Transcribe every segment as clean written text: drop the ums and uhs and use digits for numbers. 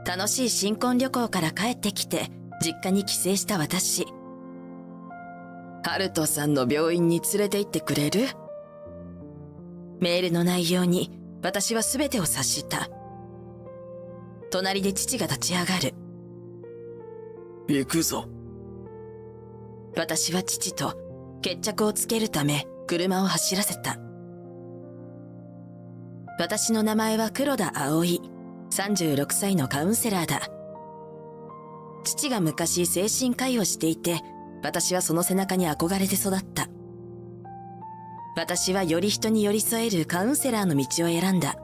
楽しい新婚旅行から帰ってきて実家に帰省した私。ハルトさんの病院に連れて行ってくれる？メールの内容に私は全てを察した。隣で父が立ち上がる。行くぞ。私は父と決着をつけるため車を走らせた。私の名前は黒田葵、36歳のカウンセラーだ。父が昔精神科医をしていて、私はその背中に憧れて育った。私はより人に寄り添えるカウンセラーの道を選んだ。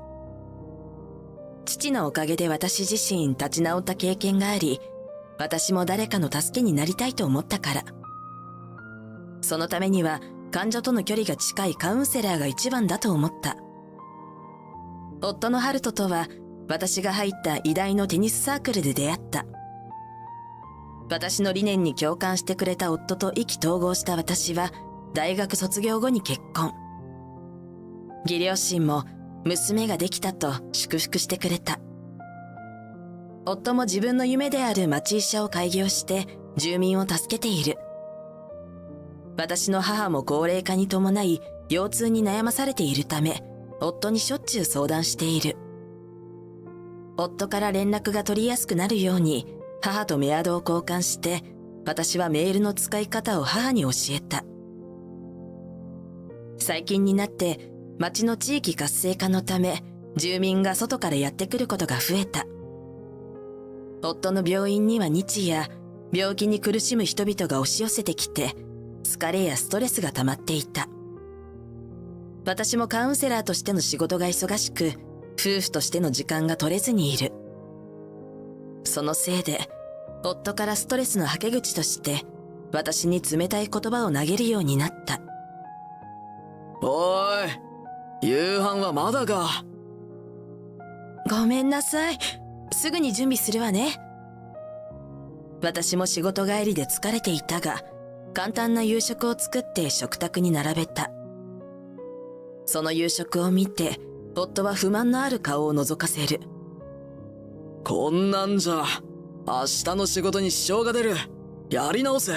父のおかげで私自身立ち直った経験があり、私も誰かの助けになりたいと思ったから。そのためには患者との距離が近いカウンセラーが一番だと思った。夫のハルトとは私が入った医大のテニスサークルで出会った。私の理念に共感してくれた夫と意気投合した私は大学卒業後に結婚。義両親も娘ができたと祝福してくれた。夫も自分の夢である町医者を開業して住民を助けている。私の母も高齢化に伴い腰痛に悩まされているため、夫にしょっちゅう相談している。夫から連絡が取りやすくなるように母とメアドを交換して、私はメールの使い方を母に教えた。最近になって町の地域活性化のため住民が外からやってくることが増えた。夫の病院には日夜病気に苦しむ人々が押し寄せてきて、疲れやストレスが溜まっていた。私もカウンセラーとしての仕事が忙しく、夫婦としての時間が取れずにいる。そのせいで夫からストレスのはけ口として私に冷たい言葉を投げるようになった。おーい、夕飯はまだか。ごめんなさい。すぐに準備するわね。私も仕事帰りで疲れていたが、簡単な夕食を作って食卓に並べた。その夕食を見て、夫は不満のある顔を覗かせる。こんなんじゃ、明日の仕事に支障が出る。やり直せ。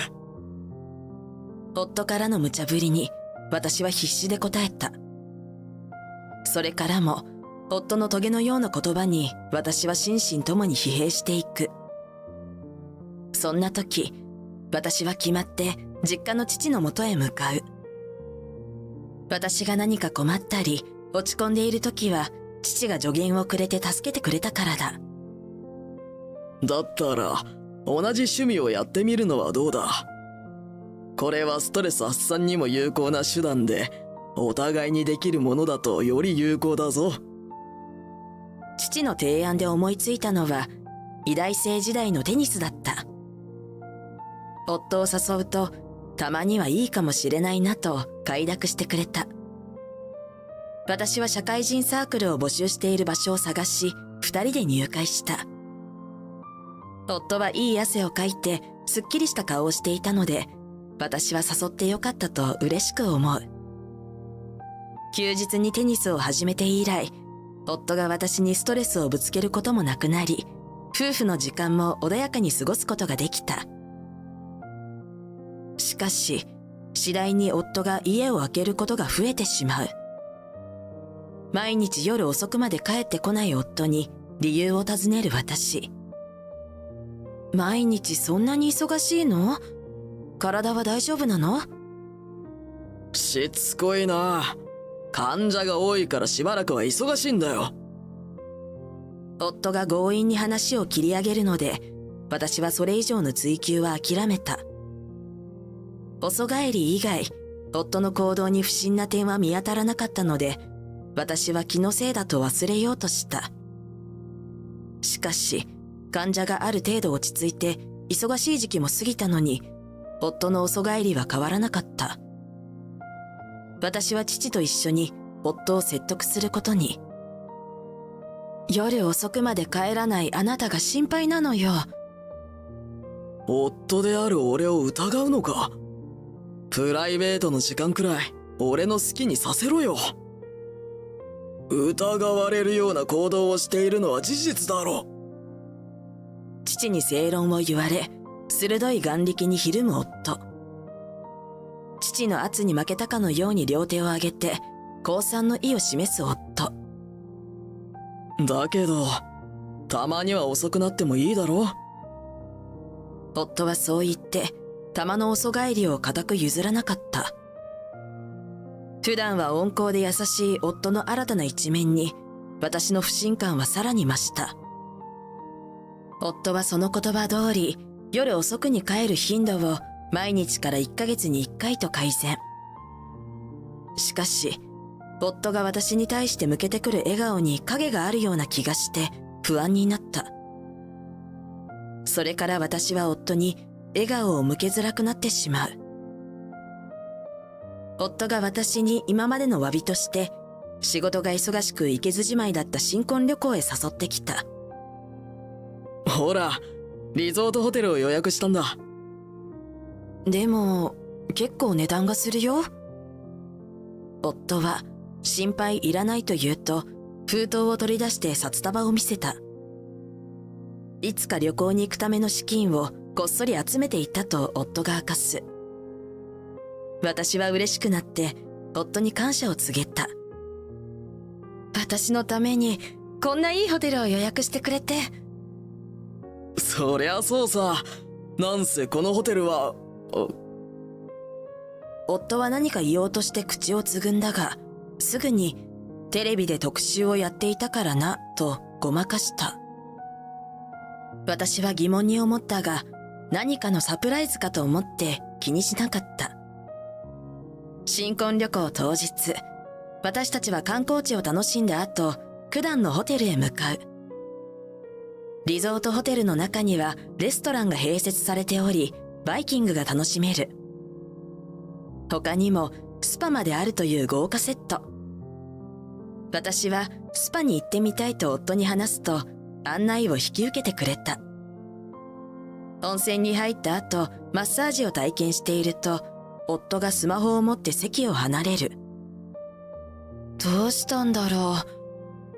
夫からの無茶ぶりに、私は必死で答えた。それからも、夫のトゲのような言葉に、私は心身ともに疲弊していく。そんな時、私は決まって実家の父のもとへ向かう。私が何か困ったり、落ち込んでいる時は、父が助言をくれて助けてくれたからだ。だったら、同じ趣味をやってみるのはどうだ。これはストレス発散にも有効な手段で、お互いにできるものだとより有効だぞ。父の提案で思いついたのは、医大生時代のテニスだった。夫を誘うと、たまにはいいかもしれないなと快諾してくれた。私は社会人サークルを募集している場所を探し、二人で入会した。夫はいい汗をかいて、すっきりした顔をしていたので、私は誘ってよかったと嬉しく思う。休日にテニスを始めて以来、夫が私にストレスをぶつけることもなくなり、夫婦の時間も穏やかに過ごすことができた。しかし、次第に夫が家を空けることが増えてしまう。毎日夜遅くまで帰ってこない夫に理由を尋ねる私。毎日そんなに忙しいの？体は大丈夫なの？しつこいな。患者が多いからしばらくは忙しいんだよ。夫が強引に話を切り上げるので、私はそれ以上の追求は諦めた。遅帰り以外、夫の行動に不審な点は見当たらなかったので、私は気のせいだと忘れようとした。しかし、患者がある程度落ち着いて、忙しい時期も過ぎたのに、夫の遅帰りは変わらなかった。私は父と一緒に夫を説得することに。夜遅くまで帰らないあなたが心配なのよ。夫である俺を疑うのか？プライベートの時間くらい俺の好きにさせろよ。疑われるような行動をしているのは事実だろ。父に正論を言われ、鋭い眼力にひるむ夫。父の圧に負けたかのように両手を上げて、降参の意を示す夫。だけど、たまには遅くなってもいいだろ。夫はそう言って、玉の遅帰りを固く譲らなかった。普段は温厚で優しい夫の新たな一面に、私の不信感はさらに増した。夫はその言葉通り、夜遅くに帰る頻度を毎日から1ヶ月に1回と改善。しかし、夫が私に対して向けてくる笑顔に影があるような気がして不安になった。それから私は夫に笑顔を向けづらくなってしまう。夫が私に今までの詫びとして仕事が忙しく行けずじまいだった新婚旅行へ誘ってきた。ほら、リゾートホテルを予約したんだ。でも、結構値段がするよ。夫は心配いらないと言うと、封筒を取り出して札束を見せた。いつか旅行に行くための資金をこっそり集めていたと夫が明かす。私は嬉しくなって夫に感謝を告げた。私のためにこんないいホテルを予約してくれて。そりゃそうさ。なんせこのホテルは、夫は何か言おうとして口をつぐんだが、すぐにテレビで特集をやっていたからなとごまかした。私は疑問に思ったが、何かのサプライズかと思って気にしなかった。新婚旅行当日、私たちは観光地を楽しんだ後、九段のホテルへ向かう。リゾートホテルの中にはレストランが併設されており、バイキングが楽しめる。他にもスパまであるという豪華セット。私はスパに行ってみたいと夫に話すと、案内を引き受けてくれた。温泉に入った後、マッサージを体験していると、夫がスマホを持って席を離れる。どうしたんだろ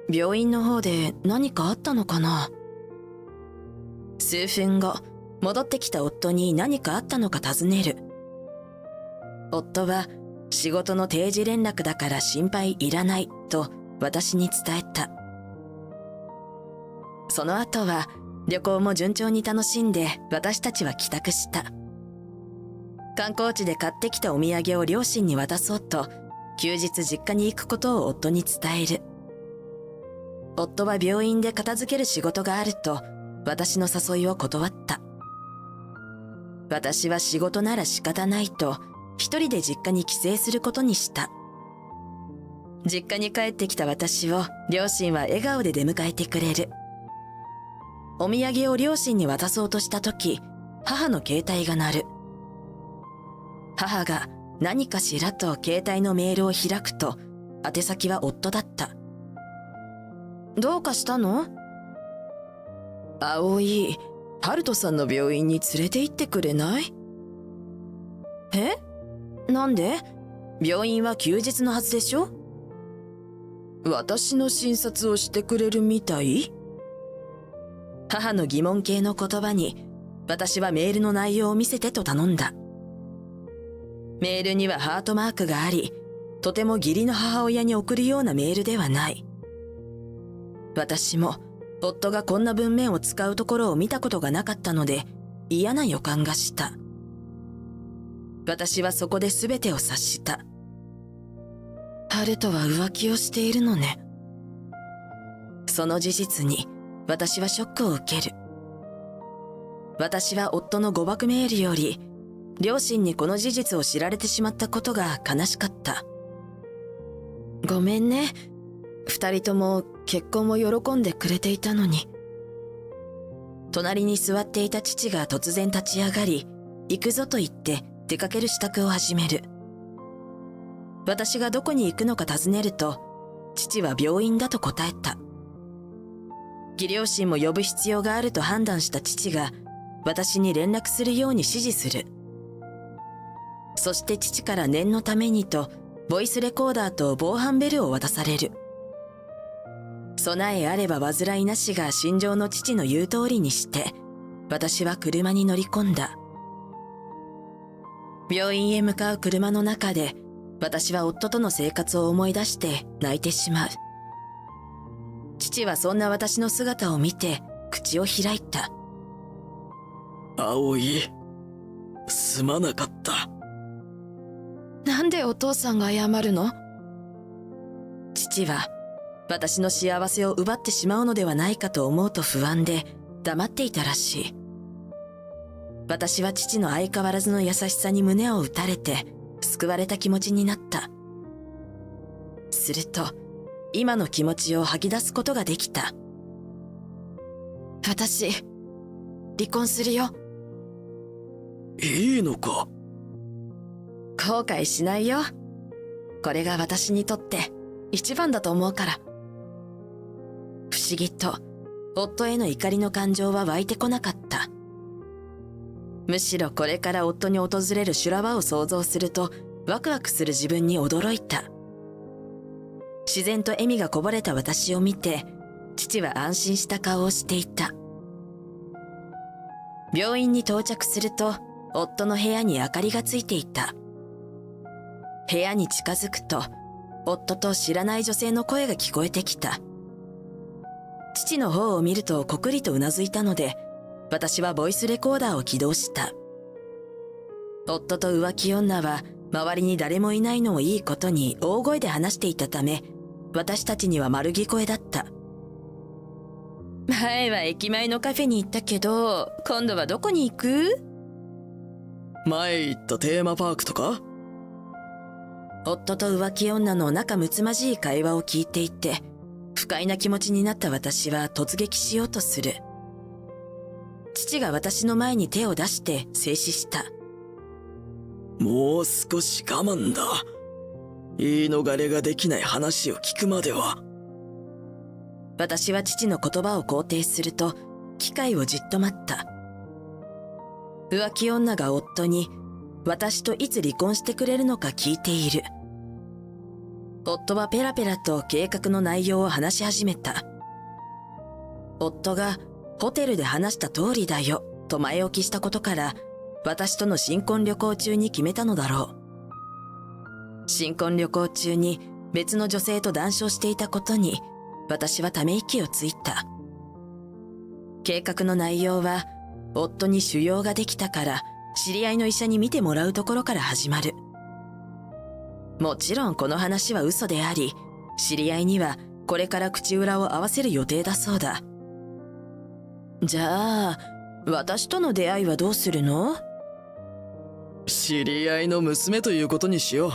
う。病院の方で何かあったのかな。数分後、戻ってきた夫に何かあったのか尋ねる。夫は、仕事の定時連絡だから心配いらないと私に伝えた。その後は旅行も順調に楽しんで私たちは帰宅した。観光地で買ってきたお土産を両親に渡そうと休日実家に行くことを夫に伝える。夫は病院で片付ける仕事があると私の誘いを断った。私は仕事なら仕方ないと一人で実家に帰省することにした。実家に帰ってきた私を両親は笑顔で出迎えてくれる。お土産を両親に渡そうとした時、母の携帯が鳴る。母が何かしらと携帯のメールを開くと、宛先は夫だった。どうかしたの？葵、ハルトさんの病院に連れて行ってくれない？え？なんで？病院は休日のはずでしょ？私の診察をしてくれるみたい？母の疑問系の言葉に、私はメールの内容を見せてと頼んだ。メールにはハートマークがあり、とても義理の母親に送るようなメールではない。私も、夫がこんな文面を使うところを見たことがなかったので、嫌な予感がした。私はそこで全てを察した。ハルトは浮気をしているのね。その事実に私はショックを受ける。私は夫の誤爆メールより、両親にこの事実を知られてしまったことが悲しかった。ごめんね。二人とも結婚を喜んでくれていたのに。隣に座っていた父が突然立ち上がり、行くぞと言って出かける支度を始める。私がどこに行くのか尋ねると、父は病院だと答えた。義両親も呼ぶ必要があると判断した父が、私に連絡するように指示する。そして父から念のためにと、ボイスレコーダーと防犯ベルを渡される。備えあれば煩いなしが心情の父の言う通りにして、私は車に乗り込んだ。病院へ向かう車の中で、私は夫との生活を思い出して泣いてしまう。父はそんな私の姿を見て口を開いた。葵、すまなかった。なんでお父さんが謝るの？父は私の幸せを奪ってしまうのではないかと思うと不安で黙っていたらしい。私は父の相変わらずの優しさに胸を打たれて救われた気持ちになった。すると今の気持ちを吐き出すことができた。私、離婚するよ。いいのか？後悔しないよ。これが私にとって一番だと思うから。不思議と夫への怒りの感情は湧いてこなかった。むしろこれから夫に訪れる修羅場を想像するとワクワクする自分に驚いた。自然と笑みがこぼれた私を見て父は安心した顔をしていた。病院に到着すると夫の部屋に明かりがついていた。部屋に近づくと夫と知らない女性の声が聞こえてきた。父の方を見るとこくりとうなずいたので、私はボイスレコーダーを起動した。夫と浮気女は周りに誰もいないのをいいことに大声で話していたため、私たちには丸聞こえだった。前は駅前のカフェに行ったけど、今度はどこに行く？前行ったテーマパークとか？夫と浮気女の仲睦まじい会話を聞いていて、不快な気持ちになった私は突撃しようとする。父が私の前に手を出して制止した。もう少し我慢だ。言い逃れができない話を聞くまでは。私は父の言葉を肯定すると、機会をじっと待った。浮気女が夫に、私といつ離婚してくれるのか聞いている。夫はペラペラと計画の内容を話し始めた。夫がホテルで話した通りだよと前置きしたことから、私との新婚旅行中に決めたのだろう。新婚旅行中に別の女性と談笑していたことに、私はため息をついた。計画の内容は、夫に腫瘍ができたから知り合いの医者に診てもらうところから始まる。もちろんこの話は嘘であり、知り合いにはこれから口裏を合わせる予定だそうだ。じゃあ、私との出会いはどうするの？知り合いの娘ということにしよう。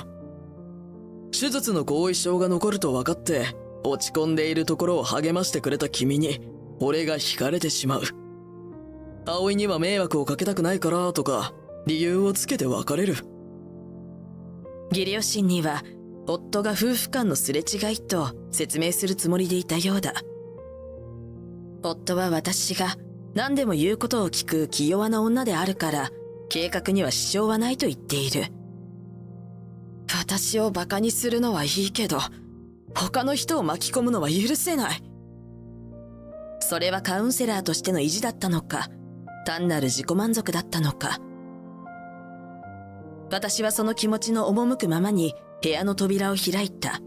手術の後遺症が残ると分かって落ち込んでいるところを励ましてくれた君に俺が惹かれてしまう。葵には迷惑をかけたくないからとか理由をつけて別れる。義両親には夫が夫婦間のすれ違いと説明するつもりでいたようだ。夫は私が何でも言うことを聞く気弱な女であるから計画には支障はないと言っている。私をバカにするのはいいけど、他の人を巻き込むのは許せない。それはカウンセラーとしての意地だったのか、単なる自己満足だったのか。私はその気持ちの赴くままに部屋の扉を開いた。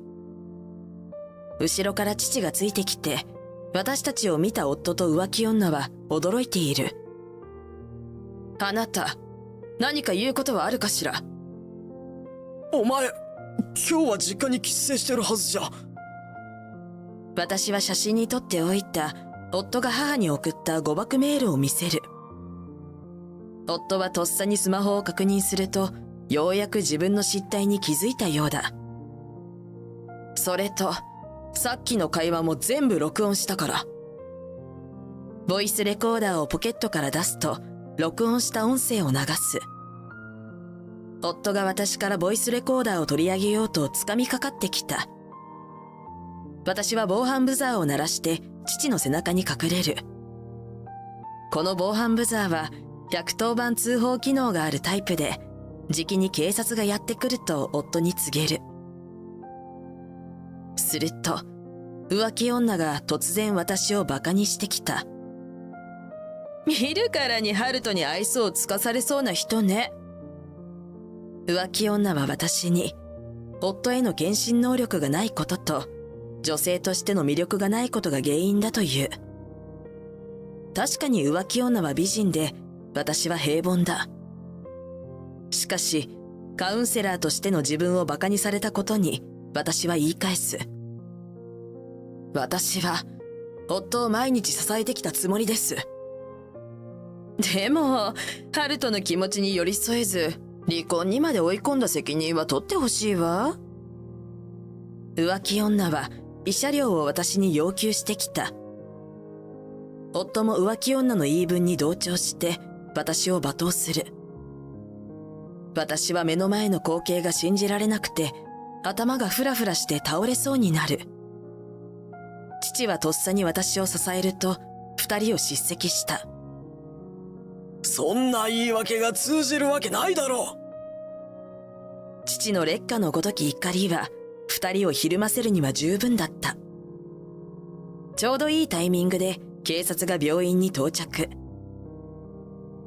後ろから父がついてきて、私たちを見た夫と浮気女は驚いている。あなた、何か言うことはあるかしら？お前、今日は実家に帰省してるはずじゃ。私は写真に撮っておいた夫が母に送った誤爆メールを見せる。夫はとっさにスマホを確認すると、ようやく自分の失態に気づいたようだ。それと、さっきの会話も全部録音したから。ボイスレコーダーをポケットから出すと、録音した音声を流す。夫が私からボイスレコーダーを取り上げようと掴みかかってきた。私は防犯ブザーを鳴らして父の背中に隠れる。この防犯ブザーは110番通報機能があるタイプで、じきに警察がやってくると夫に告げる。すると、浮気女が突然私をバカにしてきた。見るからにハルトに愛想をつかされそうな人ね。浮気女は私に、夫への献身能力がないことと、女性としての魅力がないことが原因だという。確かに浮気女は美人で、私は平凡だ。しかし、カウンセラーとしての自分をバカにされたことに、私は言い返す。私は、夫を毎日支えてきたつもりです。でも、ハルトの気持ちに寄り添えず、離婚にまで追い込んだ責任は取ってほしいわ。浮気女は慰謝料を私に要求してきた。夫も浮気女の言い分に同調して私を罵倒する。私は目の前の光景が信じられなくて頭がフラフラして倒れそうになる。父はとっさに私を支えると二人を叱責した。そんな言い訳が通じるわけないだろう。父の烈火のごとき怒りは二人をひるませるには十分だった。ちょうどいいタイミングで警察が病院に到着。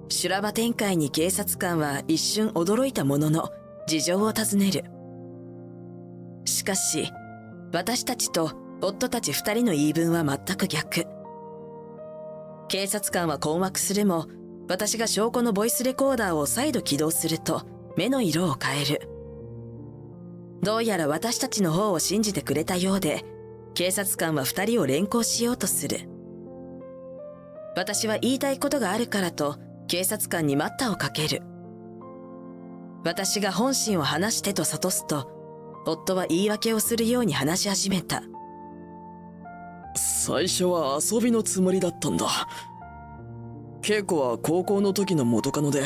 修羅場展開に警察官は一瞬驚いたものの事情を尋ねる。しかし私たちと夫たち二人の言い分は全く逆。警察官は困惑するも、私が証拠のボイスレコーダーを再度起動すると目の色を変える。どうやら私たちの方を信じてくれたようで、警察官は二人を連行しようとする。私は言いたいことがあるからと警察官に待ったをかける。私が本心を話してと諭すと、夫は言い訳をするように話し始めた。最初は遊びのつもりだったんだ。恵子は高校の時の元カノで、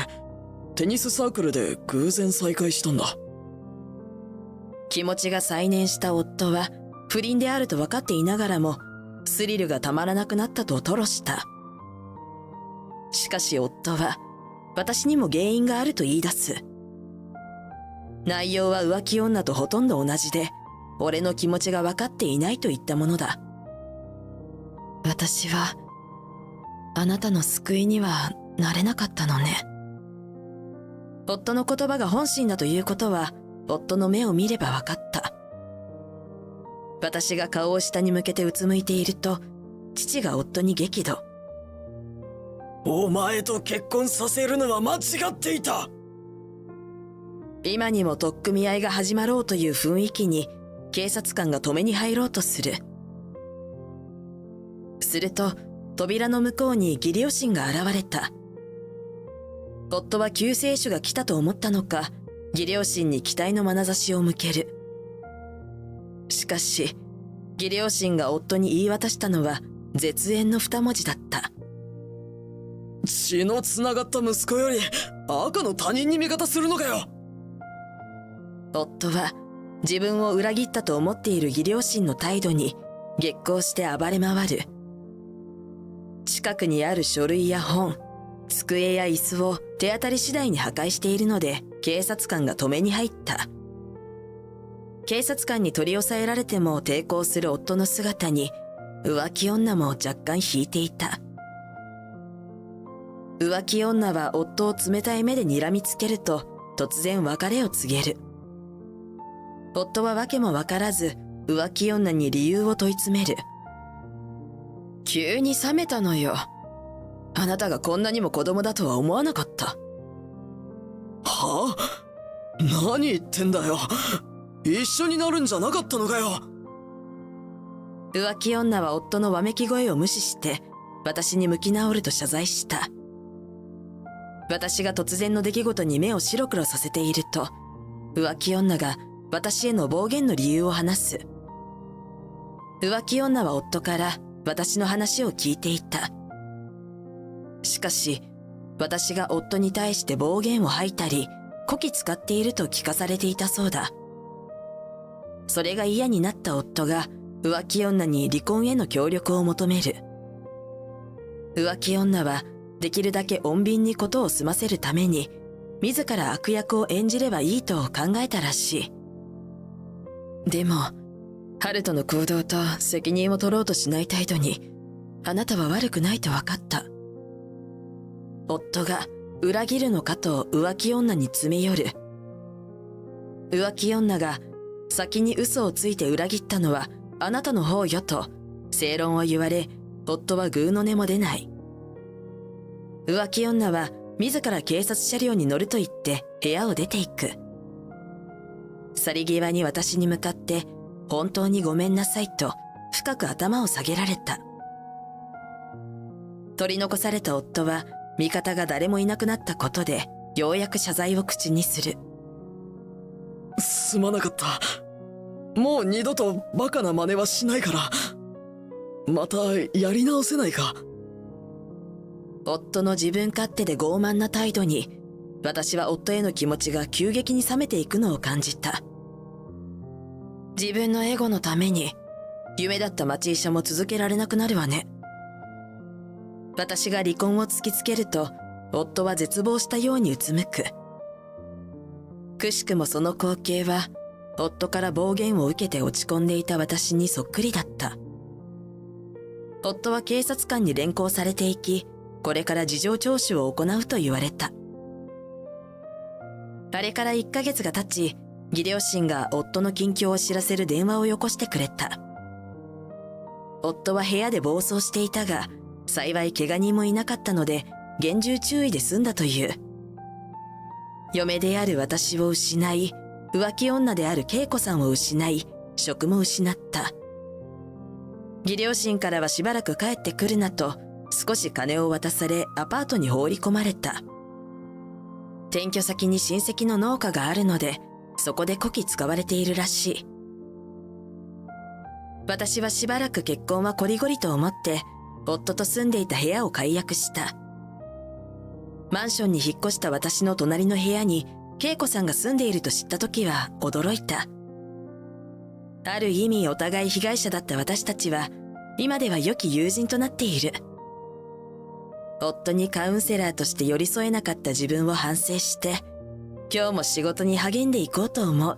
テニスサークルで偶然再会したんだ。気持ちが再燃した夫は不倫であると分かっていながらもスリルがたまらなくなったと吐露した。しかし夫は私にも原因があると言い出す。内容は浮気女とほとんど同じで、俺の気持ちが分かっていないといったものだ。私はあなたの救いにはなれなかったのね。夫の言葉が本心だということは夫の目を見れば分かった。私が顔を下に向けてうつむいていると、父が夫に激怒。お前と結婚させるのは間違っていた。今にも取っ組み合いが始まろうという雰囲気に警察官が止めに入ろうとする。すると扉の向こうに義両親が現れた。夫は救世主が来たと思ったのか、義両親に期待の眼差しを向ける。しかし義両親が夫に言い渡したのは絶縁の二文字だった。血のつながった息子より赤の他人に味方するのかよ。夫は自分を裏切ったと思っている義両親の態度に激高して暴れ回る。近くにある書類や本、机や椅子を手当たり次第に破壊しているので警察官が止めに入った。警察官に取り押さえられても抵抗する夫の姿に浮気女も若干引いていた。浮気女は夫を冷たい目で睨みつけると突然別れを告げる。夫は訳も分からず浮気女に理由を問い詰める。急に冷めたのよ。あなたがこんなにも子供だとは思わなかった。はあ？何言ってんだよ。一緒になるんじゃなかったのかよ。浮気女は夫のわめき声を無視して私に向き直ると謝罪した。私が突然の出来事に目を白黒させていると、浮気女が私への暴言の理由を話す。浮気女は夫から私の話を聞いていた。しかし私が夫に対して暴言を吐いたりこき使っていると聞かされていたそうだ。それが嫌になった夫が浮気女に離婚への協力を求める。浮気女はできるだけ穏便にことを済ませるために自ら悪役を演じればいいと考えたらしい。でもハルトの行動と責任を取ろうとしない態度にあなたは悪くないと分かった。夫が裏切るのかと浮気女に詰め寄る。浮気女が先に嘘をついて裏切ったのはあなたの方よと正論を言われ、夫はグーの音も出ない。浮気女は自ら警察車両に乗ると言って部屋を出ていく。去り際に私に向かって本当にごめんなさいと深く頭を下げられた。取り残された夫は味方が誰もいなくなったことでようやく謝罪を口にする。すまなかった。もう二度とバカな真似はしないから。またやり直せないか。夫の自分勝手で傲慢な態度に、私は夫への気持ちが急激に冷めていくのを感じた。自分のエゴのために、夢だった町医者も続けられなくなるわね。私が離婚を突きつけると、夫は絶望したようにうつむく。くしくもその光景は、夫から暴言を受けて落ち込んでいた私にそっくりだった。夫は警察官に連行されていき、これから事情聴取を行うと言われた。あれから1ヶ月が経ち、義両親が夫の近況を知らせる電話をよこしてくれた。夫は部屋で暴走していたが、幸い怪我人もいなかったので、厳重注意で済んだという。嫁である私を失い、浮気女である恵子さんを失い、職も失った。義両親からはしばらく帰ってくるなと、少し金を渡されアパートに放り込まれた。転居先に親戚の農家があるので、そこでこき使われているらしい。私はしばらく結婚はこりごりと思って、夫と住んでいた部屋を解約した。マンションに引っ越した私の隣の部屋に、恵子さんが住んでいると知った時は驚いた。ある意味お互い被害者だった私たちは、今では良き友人となっている。夫にカウンセラーとして寄り添えなかった自分を反省して、今日も仕事に励んでいこうと思う。